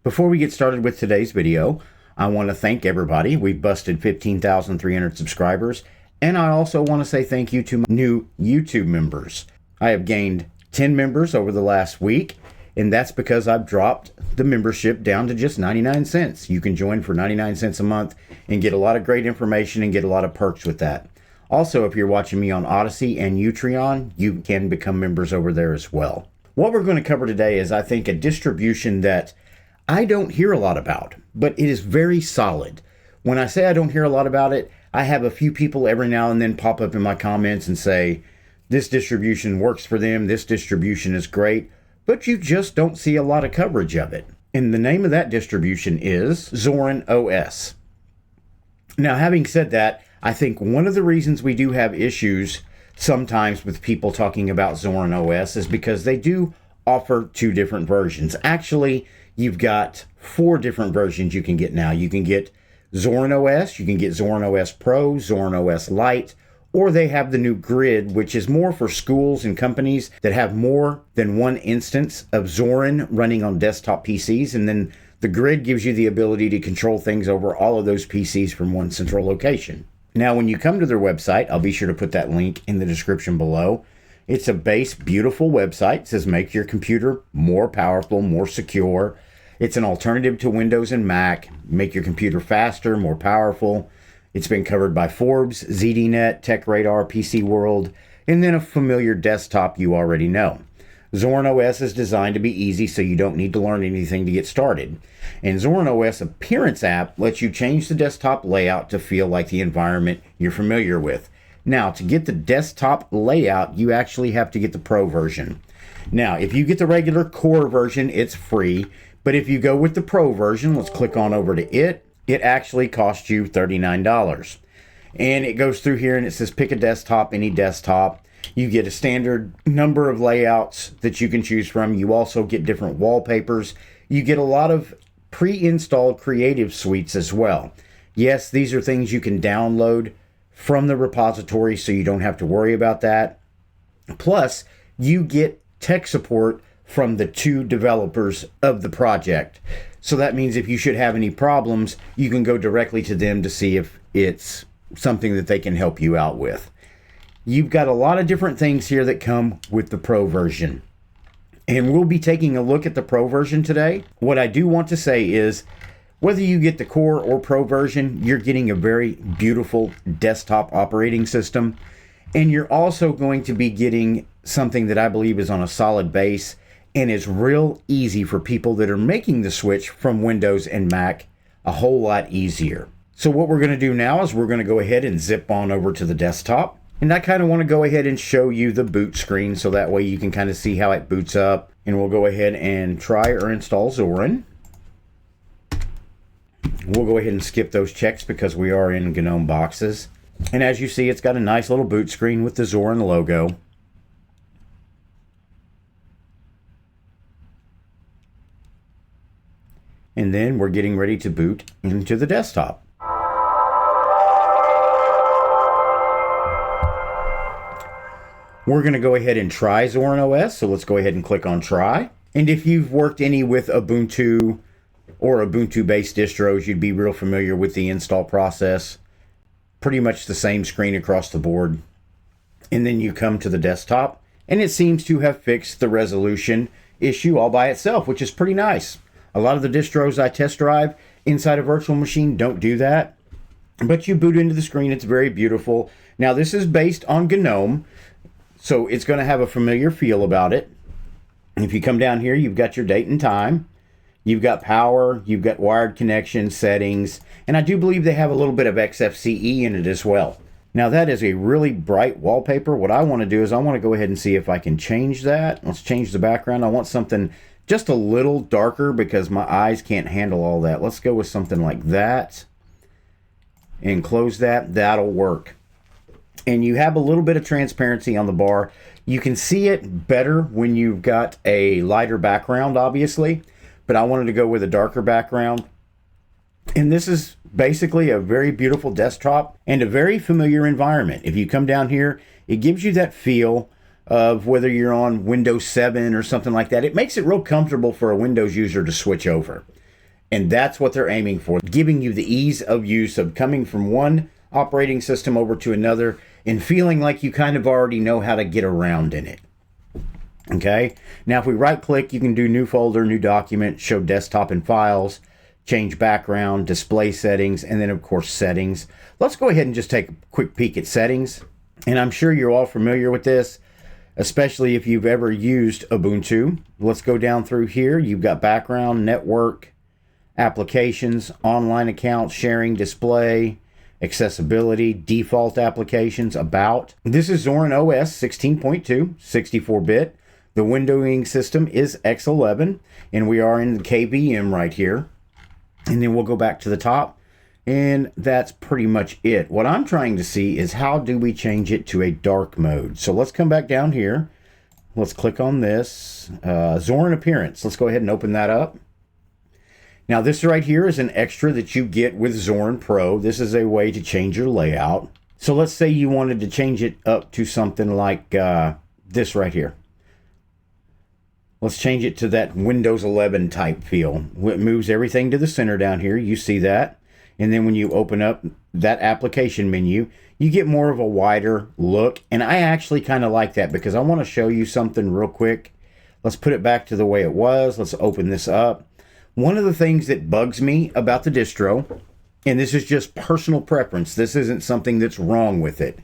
Before we get started with today's video, I want to thank everybody. We've busted 15,300 subscribers, and I also want to say thank you to my new YouTube members. I have gained 10 members over the last week, and that's because I've dropped the membership down to just 99 cents. You can join for 99 cents a month and get a lot of great information and get a lot of perks with that. Also, if you're watching me on Odyssey and Utreon, you can become members over there as well. What we're going to cover today is, I think, a distribution that I don't hear a lot about, but it is very solid. When I say I don't hear a lot about it, I have a few people every now and then pop up in my comments and say, this distribution works for them, this distribution is great, but you just don't see a lot of coverage of it. And the name of that distribution is Zorin OS. Now, having said that, I think one of the reasons we do have issues sometimes with people talking about Zorin OS is because they do offer two different versions. Actually, you've got 4 different versions you can get now. You can get Zorin OS, you can get Zorin OS Pro, Zorin OS Lite, or they have the new Grid, which is more for schools and companies that have more than one instance of Zorin running on desktop PCs. And then the Grid gives you the ability to control things over all of those PCs from one central location. Now, when you come to their website, I'll be sure to put that link in the description below. It's a base, beautiful website. It says make your computer more powerful, more secure. It's an alternative to Windows and Mac. Make your computer faster, more powerful. It's been covered by Forbes, ZDNet, TechRadar, PC World, and then a familiar desktop you already know. Zorin OS is designed to be easy, so you don't need to learn anything to get started. And Zorin OS Appearance app lets you change the desktop layout to feel like the environment you're familiar with. Now, to get the desktop layout, you actually have to get the Pro version. Now, if you get the regular core version, it's free. But if you go with the Pro version, let's click on over to it. It actually costs you $39. And it goes through here and it says pick a desktop, any desktop. You get a standard number of layouts that you can choose from. You also get different wallpapers. You get a lot of pre-installed creative suites as well. Yes, these are things you can download from the repository, so you don't have to worry about that. Plus, you get tech support from the 2 developers of the project. So that means if you should have any problems, you can go directly to them to see if it's something that they can help you out with. You've got a lot of different things here that come with the Pro version. And we'll be taking a look at the Pro version today. What I do want to say is, whether you get the core or Pro version, you're getting a very beautiful desktop operating system. And you're also going to be getting something that I believe is on a solid base and is real easy for people that are making the switch from Windows and Mac a whole lot easier. So what we're going to do now is we're going to go ahead and zip on over to the desktop. And I kind of want to go ahead and show you the boot screen so that way you can kind of see how it boots up. And we'll go ahead and try or install Zorin. We'll go ahead and skip those checks because we are in GNOME boxes. And as you see, it's got a nice little boot screen with the Zorin logo. And then we're getting ready to boot into the desktop. We're going to go ahead and try Zorin OS, so let's go ahead and click on try. And if you've worked any with Ubuntu or Ubuntu-based distros, you'd be real familiar with the install process. Pretty much the same screen across the board. And then you come to the desktop, and it seems to have fixed the resolution issue all by itself, which is pretty nice. A lot of the distros I test drive inside a virtual machine don't do that. But you boot into the screen, it's very beautiful. Now, this is based on GNOME, so it's going to have a familiar feel about it. If you come down here, you've got your date and time. You've got power, you've got wired connection settings, and I do believe they have a little bit of XFCE in it as well. Now, that is a really bright wallpaper. What I want to do is I want to go ahead and see if I can change that. Let's change the background. I want something just a little darker because my eyes can't handle all that. Let's go with something like that and close that. That'll work. And you have a little bit of transparency on the bar. You can see it better when you've got a lighter background, obviously, but I wanted to go with a darker background. And this is basically a very beautiful desktop and a very familiar environment. If you come down here, it gives you that feel of whether you're on Windows 7 or something like that. It makes it real comfortable for a Windows user to switch over. And that's what they're aiming for, giving you the ease of use of coming from one operating system over to another and feeling like you kind of already know how to get around in it. Okay, now if we right click, you can do new folder, new document, show desktop and files, change background, display settings, and then of course settings. Let's go ahead and just take a quick peek at settings. And I'm sure you're all familiar with this, especially if you've ever used Ubuntu. Let's go down through here. You've got background, network, applications, online accounts, sharing, display, accessibility, default applications, about. This is Zorin OS 16.2, 64-bit. The windowing system is X11, and we are in the KVM right here. And then we'll go back to the top, and that's pretty much it. What I'm trying to see is how do we change it to a dark mode. So let's come back down here. Let's click on this. Zorin appearance. Let's go ahead and open that up. Now this right here is an extra that you get with Zorin Pro. This is a way to change your layout. So let's say you wanted to change it up to something like this right here. Let's change it to that Windows 11 type feel. It moves everything to the center down here. You see that. And then when you open up that application menu, you get more of a wider look. And I actually kind of like that because I want to show you something real quick. Let's put it back to the way it was. Let's open this up. One of the things that bugs me about the distro, and this is just personal preference, this isn't something that's wrong with it,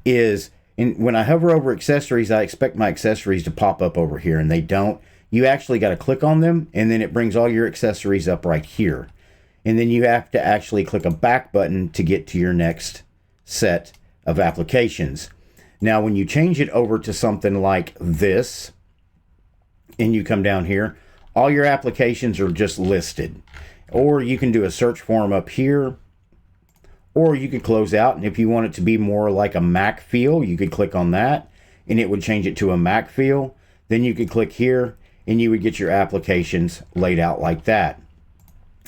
is when I hover over accessories, I expect my accessories to pop up over here, and they don't. You actually got to click on them, and then it brings all your accessories up right here. And then you have to actually click a back button to get to your next set of applications. Now, when you change it over to something like this, and you come down here, all your applications are just listed. Or you can do a search for them up here, or you could close out, and if you want it to be more like a Mac feel, you could click on that, and it would change it to a Mac feel. Then you could click here, and you would get your applications laid out like that.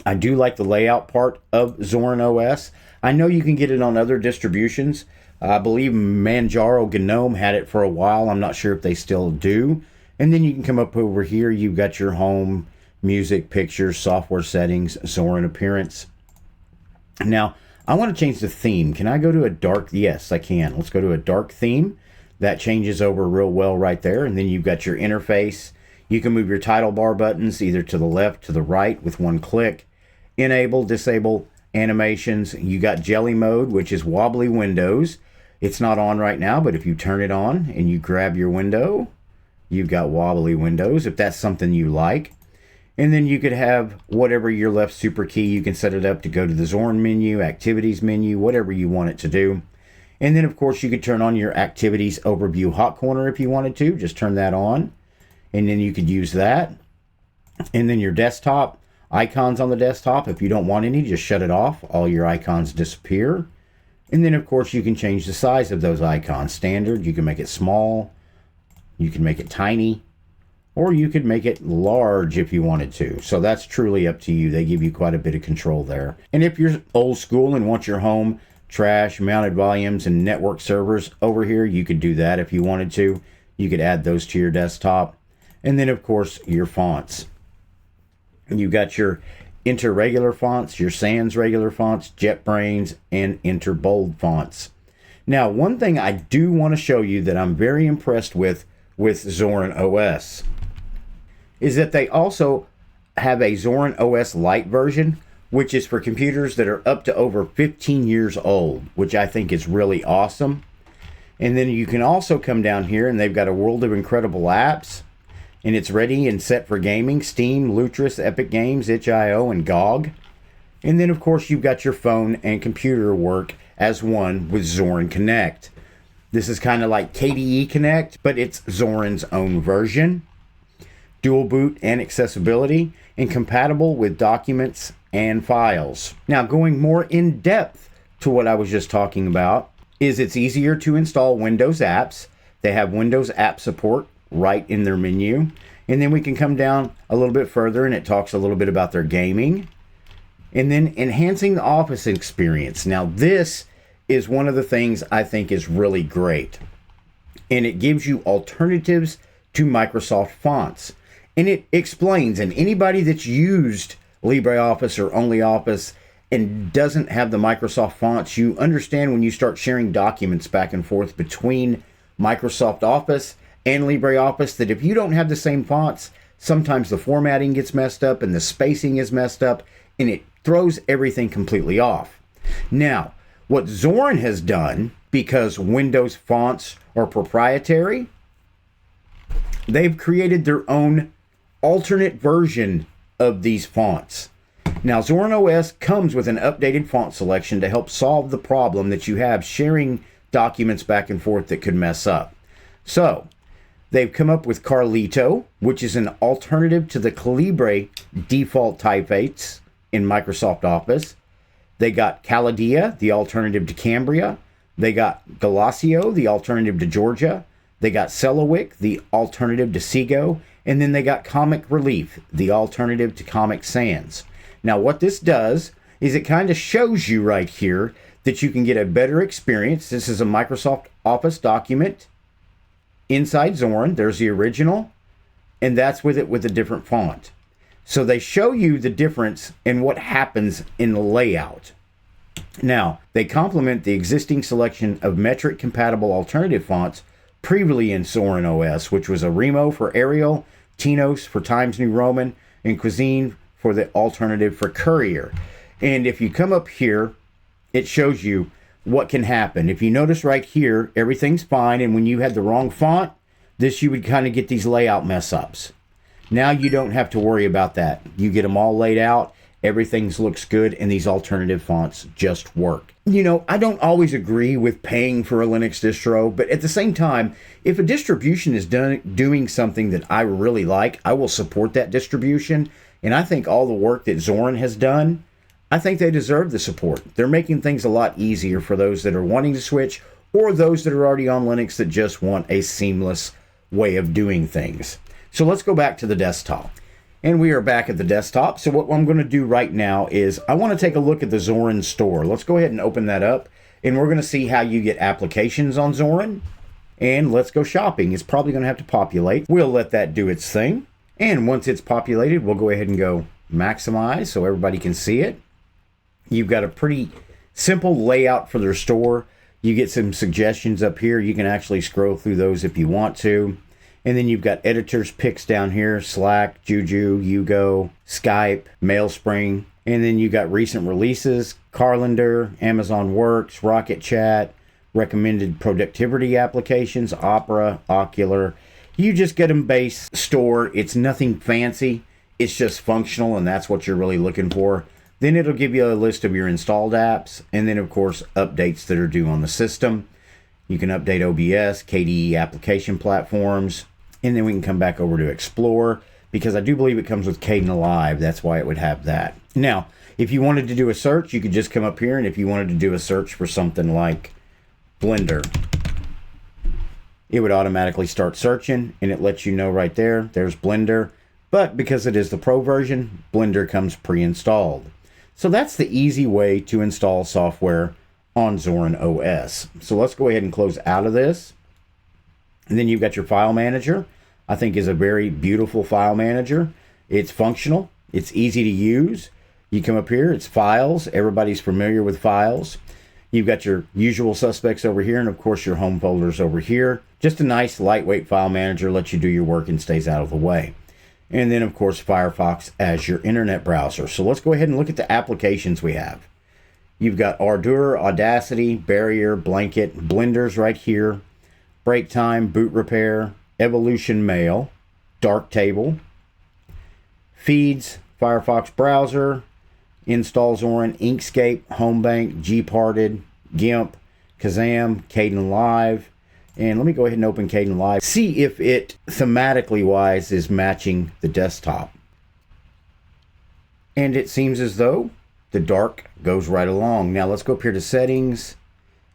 I do like the layout part of Zorin OS. I know you can get it on other distributions. I believe Manjaro GNOME had it for a while. I'm not sure if they still do. And then you can come up over here. You've got your home, music, pictures, software settings, Zorin appearance. Now, I want to change the theme. Can I go to a dark? Yes, I can. Let's go to a dark theme. That changes over real well right there. And then you've got your interface. You can move your title bar buttons either to the left, to the right with one click. Enable, disable animations. You got jelly mode, which is wobbly windows. It's not on right now, but if you turn it on and you grab your window, you've got wobbly windows, if that's something you like. And then you could have whatever your left super key, you can set it up to go to the Zorin menu, activities menu, whatever you want it to do. And then of course you could turn on your activities overview hot corner if you wanted to, just turn that on. And then you could use that. And then your desktop, icons on the desktop, if you don't want any, just shut it off. All your icons disappear. And then of course you can change the size of those icons. Standard, you can make it small, you can make it tiny, or you could make it large if you wanted to. So that's truly up to you. They give you quite a bit of control there. And if you're old school and want your home trash, mounted volumes, and network servers over here, you could do that if you wanted to. You could add those to your desktop. And then of course your fonts. You got your Enter regular fonts, your Sans regular fonts, JetBrains, and Enter bold fonts. Now, one thing I do want to show you that I'm very impressed with Zorin OS is that they also have a Zorin OS Lite version, which is for computers that are up to over 15 years old, which I think is really awesome. And then you can also come down here and they've got a world of incredible apps, and it's ready and set for gaming: Steam, Lutris, Epic Games, itch.io, and GOG. And then of course you've got your phone and computer work as one with Zorin Connect. This is kind of like KDE Connect, but it's Zorin's own version. Dual boot and accessibility, and compatible with documents and files. Now, going more in depth to what I was just talking about, is it's easier to install Windows apps. They have Windows app support right in their menu. And then we can come down a little bit further and it talks a little bit about their gaming. And then enhancing the office experience. Now, this is one of the things I think is really great. And it gives you alternatives to Microsoft fonts. And it explains, and anybody that's used LibreOffice or OnlyOffice and doesn't have the Microsoft fonts, you understand when you start sharing documents back and forth between Microsoft Office and LibreOffice that if you don't have the same fonts, sometimes the formatting gets messed up and the spacing is messed up and it throws everything completely off. Now, what Zorin has done, because Windows fonts are proprietary, they've created their own alternate version of these fonts. Now, Zorin OS comes with an updated font selection to help solve the problem that you have sharing documents back and forth that could mess up. So, they've come up with Carlito, which is an alternative to the Calibre default typefaces in Microsoft Office. They got Caladia, the alternative to Cambria. They got Galasio, the alternative to Georgia. They got Celowick, the alternative to Seago. And then they got Comic Relief, the alternative to Comic Sans. Now, what this does is it kind of shows you right here that you can get a better experience. This is a Microsoft Office document. Inside Zorin, there's the original, and that's with it with a different font. So they show you the difference in what happens in the layout. Now, they complement the existing selection of metric-compatible alternative fonts previously in Zorin OS, which was a Remo for Arial, Tinos for Times New Roman, and Cuisine for the alternative for Courier. And if you come up here, it shows you what can happen. If you notice right here, everything's fine, and when you had the wrong font, you would kind of get these layout mess ups. Now you don't have to worry about that. You get them all laid out, everything looks good, and these alternative fonts just work. You know, I don't always agree with paying for a Linux distro, but at the same time, if a distribution is doing something that I really like, I will support that distribution. And I think all the work that Zorin has done, I think they deserve the support. They're making things a lot easier for those that are wanting to switch or those that are already on Linux that just want a seamless way of doing things. So let's go back to the desktop. And we are back at the desktop. So what I'm going to do right now is I want to take a look at the Zorin store. Let's go ahead and open that up. And we're going to see how you get applications on Zorin. And let's go shopping. It's probably going to have to populate. We'll let that do its thing. And once it's populated, we'll go ahead and go maximize so everybody can see it. You've got a pretty simple layout for their store. You get some suggestions up here. You can actually scroll through those if you want to. And then you've got editors picks down here, Slack, Juju, Yugo, Skype, Mailspring. And then you got recent releases, Carlander, Amazon Works, Rocket Chat, recommended productivity applications, Opera, Ocular. You just get them base store. It's nothing fancy. It's just functional, and that's what you're really looking for. Then it'll give you a list of your installed apps, and then, of course, updates that are due on the system. You can update OBS, KDE application platforms, and then we can come back over to Explore, because I do believe it comes with Kdenlive. That's why it would have that. Now, if you wanted to do a search, you could just come up here, and if you wanted to do a search for something like Blender, it would automatically start searching, and it lets you know right there, there's Blender. But because it is the Pro version, Blender comes pre-installed. So that's the easy way to install software on Zorin OS. So let's go ahead and close out of this. And then you've got your file manager. I think is a very beautiful file manager. It's functional. It's easy to use. You come up here, it's files. Everybody's familiar with files. You've got your usual suspects over here, and of course your home folders over here. Just a nice lightweight file manager, lets you do your work and stays out of the way. And then of course Firefox as your internet browser. So let's go ahead and look at the applications we have. You've got Ardour, Audacity, Barrier, Blanket, Blenders right here, Break Time, Boot Repair, Evolution Mail, Darktable, Feeds, Firefox Browser, Install Zorin, Inkscape, Homebank, Gparted, GIMP, Kazam, Kdenlive. And let me go ahead and open Kdenlive. See if it, thematically wise, is matching the desktop. And it seems as though the dark goes right along. Now let's go up here to settings,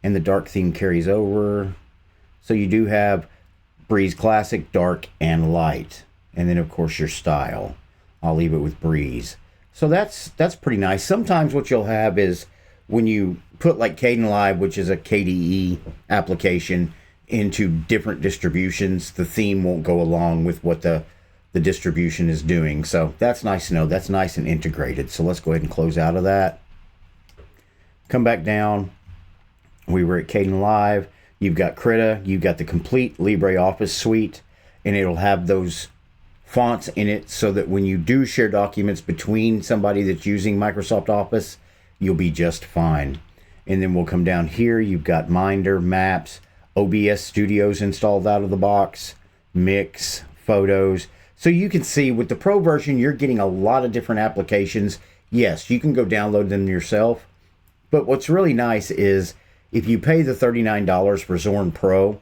and the dark theme carries over. So you do have Breeze Classic, Dark, and Light. And then of course your style. I'll leave it with Breeze. So that's pretty nice. Sometimes what you'll have is when you put like Kdenlive, which is a KDE application, into different distributions, the theme won't go along with what the the distribution is doing. So that's nice to know. That's nice and integrated. So let's go ahead and close out of that. Come back down. We were at Kdenlive. You've got Krita. You've got the complete LibreOffice suite, and it'll have those fonts in it so that when you do share documents between somebody that's using Microsoft Office, you'll be just fine. And then we'll come down here. You've got Minder, Maps, OBS Studios installed out of the box, Mix, Photos. So you can see with the Pro version, you're getting a lot of different applications. Yes, you can go download them yourself. But what's really nice is if you pay the $39 for Zorin Pro,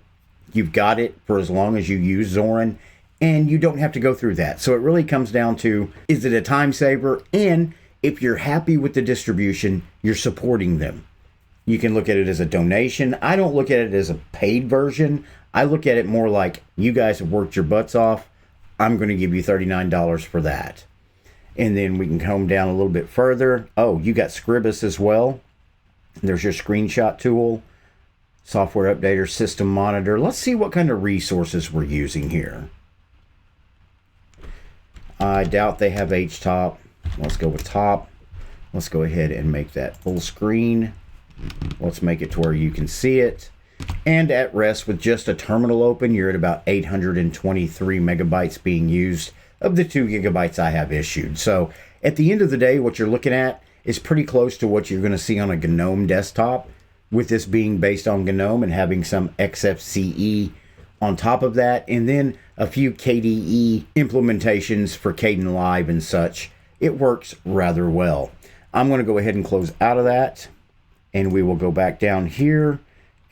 you've got it for as long as you use Zorin, and you don't have to go through that. So it really comes down to, is it a time saver? And if you're happy with the distribution, you're supporting them. You can look at it as a donation. I don't look at it as a paid version. I look at it more like, you guys have worked your butts off. I'm going to give you $39 for that. And then we can come down a little bit further. Oh, you got Scribus as well. There's your screenshot tool, software updater, system monitor. Let's see what kind of resources we're using here. I doubt they have HTOP. Let's go with top. Let's go ahead and make that full screen. Let's make it to where you can see it. And at rest, with just a terminal open, you're at about 823 megabytes being used of the 2 gigabytes I have issued. So at the end of the day, what you're looking at is pretty close to what you're going to see on a GNOME desktop, with this being based on GNOME and having some XFCE on top of that, and then a few KDE implementations for Kdenlive and such. It works rather well. I'm going to go ahead and close out of that, and we will go back down here,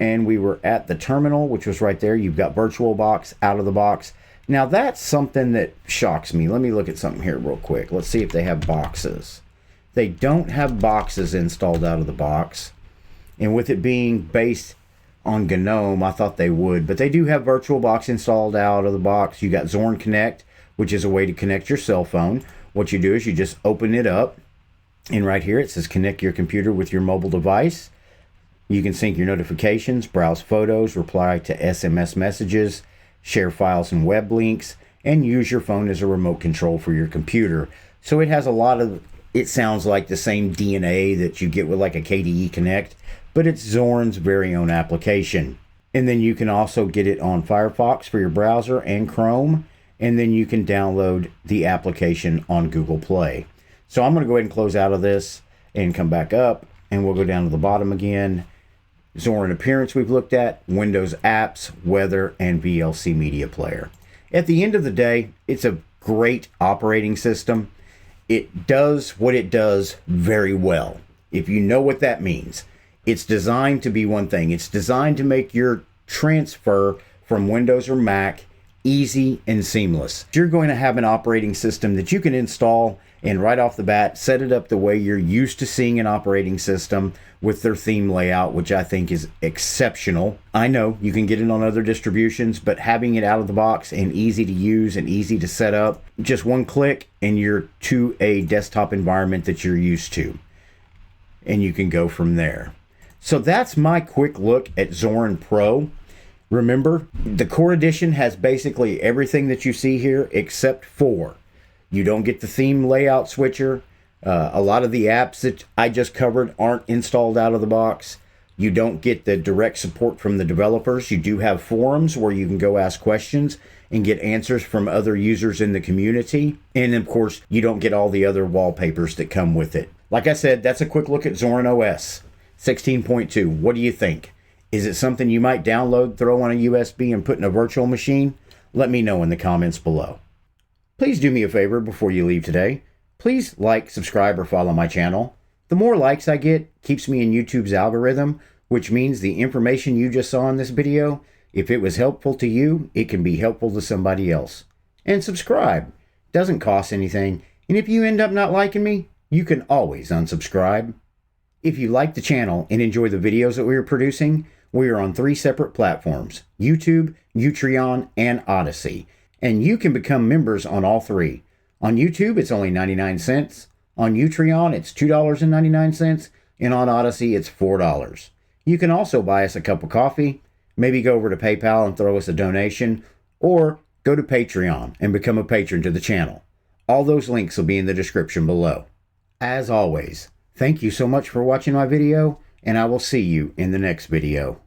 and we were at the terminal, which was right there. You've got VirtualBox out of the box. Now that's something that shocks me. Let me look at something here real quick. Let's see if they have boxes. They don't have boxes installed out of the box, and with it being based on GNOME, I thought they would, but they do have VirtualBox installed out of the box. You got Zorin Connect, which is a way to connect your cell phone. What you do is you just open it up, and right here it says connect your computer with your mobile device. You can sync your notifications, browse photos, reply to SMS messages, share files and web links, and use your phone as a remote control for your computer. So it has a lot of, it sounds like the same DNA that you get with like a KDE Connect, but it's Zorin's very own application. And then you can also get it on Firefox for your browser and Chrome, and then you can download the application on Google Play. So I'm going to go ahead and close out of this and come back up, and we'll go down to the bottom again. Zorin Appearance we've looked at, Windows Apps, Weather, and VLC Media Player. At the end of the day, it's a great operating system. It does what it does very well, if you know what that means. It's designed to be one thing. It's designed to make your transfer from Windows or Mac easy and seamless. You're going to have an operating system that you can install and right off the bat set it up the way you're used to seeing an operating system, with their theme layout, which I think is exceptional. I know you can get it on other distributions, but having it out of the box and easy to use and easy to set up, just one click and you're to a desktop environment that you're used to, and you can go from there. So that's my quick look at Zorin Pro. Remember, the Core Edition has basically everything that you see here except for you don't get the theme layout switcher. A lot of the apps that I just covered aren't installed out of the box. You don't get the direct support from the developers. You do have forums where you can go ask questions and get answers from other users in the community. And of course, you don't get all the other wallpapers that come with it. Like I said, that's a quick look at Zorin OS 16.2. What do you think? Is it something you might download, throw on a USB, and put in a virtual machine? Let me know in the comments below. Please do me a favor before you leave today. Please like, subscribe, or follow my channel. The more likes I get keeps me in YouTube's algorithm, which means the information you just saw in this video, if it was helpful to you, it can be helpful to somebody else. And subscribe. Doesn't cost anything. And if you end up not liking me, you can always unsubscribe. If you like the channel and enjoy the videos that we are producing, we are on 3 separate platforms: YouTube, Utreon, and Odyssey. And you can become members on all 3. On YouTube, it's only 99 cents. On Utreon, it's $2.99. And on Odyssey, it's $4. You can also buy us a cup of coffee, maybe go over to PayPal and throw us a donation, or go to Patreon and become a patron to the channel. All those links will be in the description below. As always, thank you so much for watching my video, and I will see you in the next video.